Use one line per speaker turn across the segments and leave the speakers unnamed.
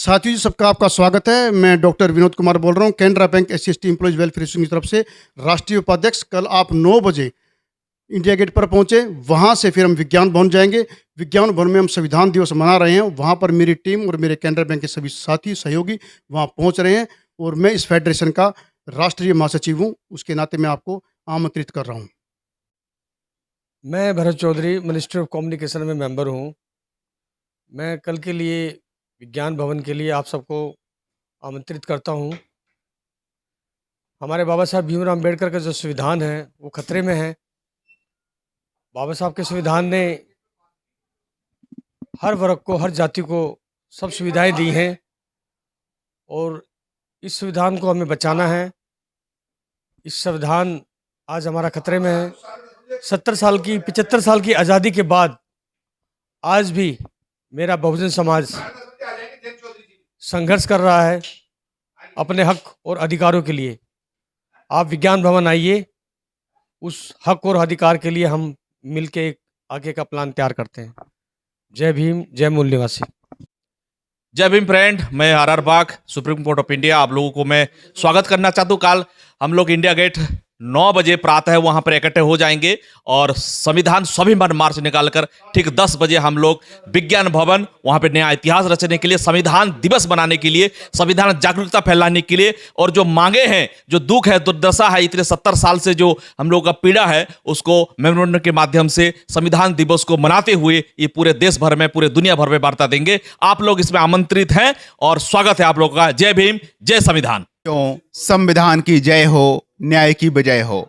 साथियों जी, सबका आपका स्वागत है। मैं डॉक्टर विनोद कुमार बोल रहा हूँ, Canara bank SC/ST employees welfare association की तरफ से राष्ट्रीय उपाध्यक्ष। कल आप 9 बजे इंडिया गेट पर पहुँचे, वहाँ से फिर हम विज्ञान भवन जाएंगे। विज्ञान भवन में हम संविधान दिवस मना रहे हैं। वहाँ पर मेरी टीम और मेरे कैनरा बैंक के सभी साथी सहयोगी वहाँ पहुँच रहे हैं और मैं इस फेडरेशन का राष्ट्रीय महासचिव हूँ। उसके नाते मैं आपको आमंत्रित कर रहा हूँ।
मैं Bharat Chaudhary ministry of communication में मेंबर हूँ। मैं कल के लिए विज्ञान भवन के लिए आप सबको आमंत्रित करता हूँ। हमारे बाबा साहब भीमराव अम्बेडकर का जो संविधान है वो खतरे में है। बाबा साहब के संविधान ने हर वर्ग को, हर जाति को सब सुविधाएं दी हैं और इस संविधान को हमें बचाना है। इस संविधान आज हमारा खतरे में है। 75 साल की आज़ादी के बाद आज भी मेरा बहुजन समाज संघर्ष कर रहा है अपने हक और अधिकारों के लिए। आप विज्ञान भवन आइए, उस हक और अधिकार के लिए हम मिलके एक आगे का प्लान तैयार करते हैं। जय भीम, जय मूल निवासी।
जय भीम फ्रेंड, मैं RR Bagh, supreme court of India, आप लोगों को मैं स्वागत करना चाहता हूँ। कल हम लोग इंडिया गेट 9 बजे प्रातः वहां पर इकट्ठे हो जाएंगे और संविधान स्वाभिमान मार्च निकालकर ठीक 10 बजे हम लोग विज्ञान भवन वहां पे नया इतिहास रचने के लिए, संविधान दिवस बनाने के लिए, संविधान जागरूकता फैलाने के लिए और जो मांगे हैं, जो दुख है, दुर्दशा है, इतने 70 साल से जो हम लोग का पीड़ा है, उसको मेमोरेंडम के माध्यम से संविधान दिवस को मनाते हुए ये पूरे देश भर में, पूरे दुनिया भर में वार्ता देंगे। आप लोग इसमें आमंत्रित हैं और स्वागत है आप लोगों का। जय भीम, जय संविधान।
संविधान की जय हो, न्याय की बजाय हो।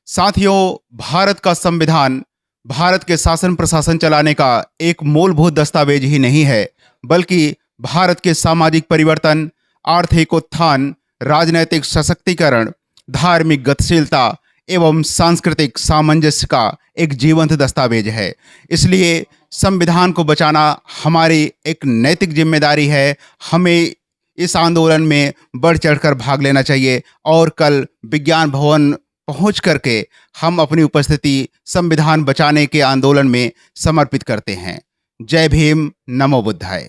साथियों, भारत का संविधान भारत के शासन प्रशासन चलाने का एक मूलभूत दस्तावेज ही नहीं है, बल्कि भारत के सामाजिक परिवर्तन, आर्थिक उत्थान, राजनैतिक सशक्तिकरण, धार्मिक गतिशीलता एवं सांस्कृतिक सामंजस्य का एक जीवंत दस्तावेज है। इसलिए संविधान को बचाना हमारी एक नैतिक जिम्मेदारी है। हमें इस आंदोलन में बढ़ चढ़कर भाग लेना चाहिए और कल विज्ञान भवन पहुंच करके हम अपनी उपस्थिति संविधान बचाने के आंदोलन में समर्पित करते हैं। जय भीम, नमो बुद्धाय।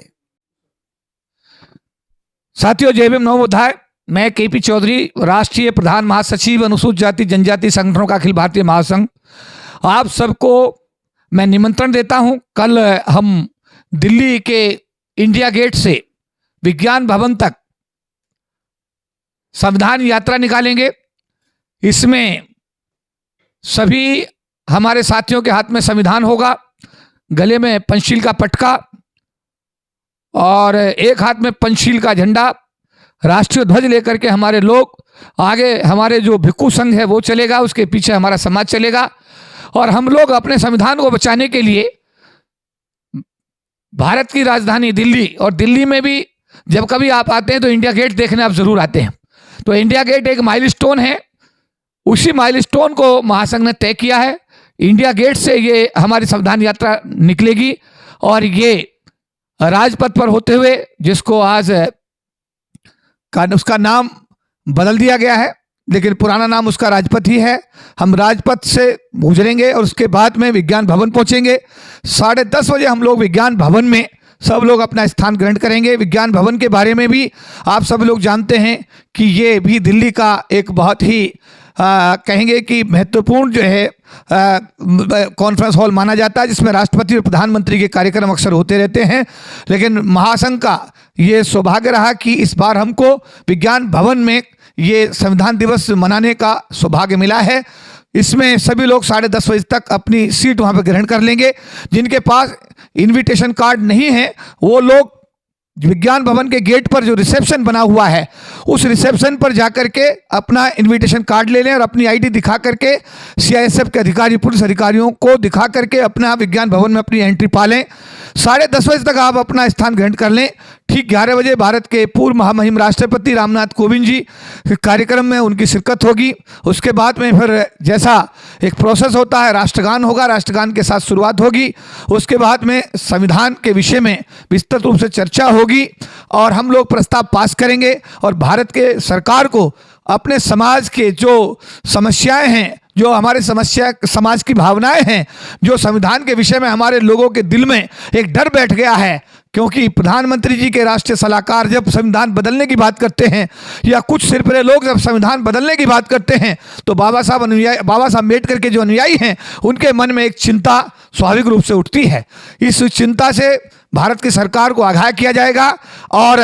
साथियों, जय भीम, नमो बुद्धाय। मैं KP चौधरी, राष्ट्रीय प्रधान महासचिव, अनुसूचित जाति जनजाति संगठनों का अखिल भारतीय महासंघ। आप सबको मैं निमंत्रण देता हूं। कल हम दिल्ली के इंडिया गेट से विज्ञान भवन तक संविधान यात्रा निकालेंगे। इसमें सभी हमारे साथियों के हाथ में संविधान होगा, गले में पंचशील का पटका और एक हाथ में पंचशील का झंडा, राष्ट्रीय ध्वज लेकर के हमारे लोग आगे, हमारे जो भिक्खु संघ है वो चलेगा, उसके पीछे हमारा समाज चलेगा और हम लोग अपने संविधान को बचाने के लिए भारत की राजधानी दिल्ली, और दिल्ली में भी जब कभी आप आते हैं तो इंडिया गेट देखने आप जरूर आते हैं। तो इंडिया गेट एक माइलस्टोन है, उसी माइलस्टोन को महासंघ ने तय किया है। इंडिया गेट से ये हमारी संविधान यात्रा निकलेगी और ये राजपथ पर होते हुए, जिसको आज उसका नाम बदल दिया गया है, लेकिन पुराना नाम उसका राजपथ ही है। हम राजपथ से गुजरेंगे और उसके बाद में विज्ञान भवन पहुंचेंगे। 10:30 बजे हम लोग विज्ञान भवन में सब लोग अपना स्थान ग्रहण करेंगे। विज्ञान भवन के बारे में भी आप सब लोग जानते हैं कि ये भी दिल्ली का एक बहुत ही कहेंगे कि महत्वपूर्ण जो है कॉन्फ्रेंस हॉल माना जाता है, जिसमें राष्ट्रपति और प्रधानमंत्री के कार्यक्रम अक्सर होते रहते हैं। लेकिन महासंघ का ये सौभाग्य रहा कि इस बार हमको विज्ञान भवन में ये संविधान दिवस मनाने का सौभाग्य मिला है। इसमें सभी लोग 10:30 बजे तक अपनी सीट वहाँ पर ग्रहण कर लेंगे। जिनके पास इनविटेशन कार्ड नहीं है वो लोग विज्ञान भवन के गेट पर जो रिसेप्शन बना हुआ है, उस रिसेप्शन पर जाकर के अपना इनविटेशन कार्ड ले लें और अपनी ID दिखा करके CISF के अधिकारी, पुलिस अधिकारियों को दिखा करके अपना विज्ञान भवन में अपनी एंट्री पा लें। 10:30 बजे तक आप अपना स्थान ग्रहण कर लें। ठीक 11 बजे भारत के पूर्व महामहिम राष्ट्रपति रामनाथ कोविंद जी कार्यक्रम में उनकी शिरकत होगी। उसके बाद में फिर जैसा एक प्रोसेस होता है, राष्ट्रगान होगा, राष्ट्रगान के साथ शुरुआत होगी। उसके बाद में संविधान के विषय में विस्तृत रूप से चर्चा होगी और हम लोग प्रस्ताव पास करेंगे और भारत के सरकार को अपने समाज के जो समस्याएं हैं, जो हमारे समाज की भावनाएं हैं, जो संविधान के विषय में हमारे लोगों के दिल में एक डर बैठ गया है क्योंकि प्रधानमंत्री जी के राष्ट्रीय सलाहकार जब संविधान बदलने की बात करते हैं या कुछ सिरफिरे लोग जब संविधान बदलने की बात करते हैं तो बाबा साहब अम्बेडकर के जो अनुयायी हैं उनके मन में एक चिंता स्वाभाविक रूप से उठती है। इस चिंता से भारत की सरकार को आगाह किया जाएगा और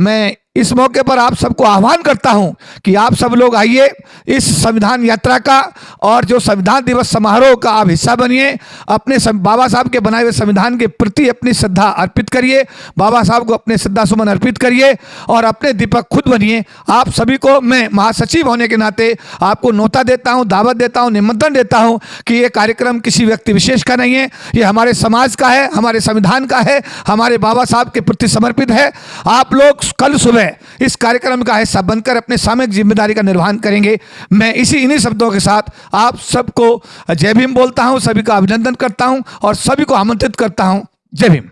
मैं इस मौके पर आप सबको आह्वान करता हूं कि आप सब लोग आइए इस संविधान यात्रा का और जो संविधान दिवस समारोह का आप हिस्सा बनिए। अपने बाबा साहब के बनाए हुए संविधान के प्रति अपनी श्रद्धा अर्पित करिए, बाबा साहब को अपने श्रद्धा सुमन अर्पित करिए और अपने दीपक खुद बनिए। आप सभी को मैं महासचिव होने के नाते आपको न्योता देता हूं, दावत देता हूं, निमंत्रण देता हूं कि ये कार्यक्रम किसी व्यक्ति विशेष का नहीं है, ये हमारे समाज का है, हमारे संविधान का है, हमारे बाबा साहब के प्रति समर्पित है। आप लोग कल सुबह इस कार्यक्रम का हिस्सा बनकर अपने सामूहिक जिम्मेदारी का निर्वहन करेंगे। मैं इन्हीं शब्दों के साथ आप सबको जय भीम बोलता हूं, सभी का अभिनंदन करता हूं और सभी को आमंत्रित करता हूं। जय भीम।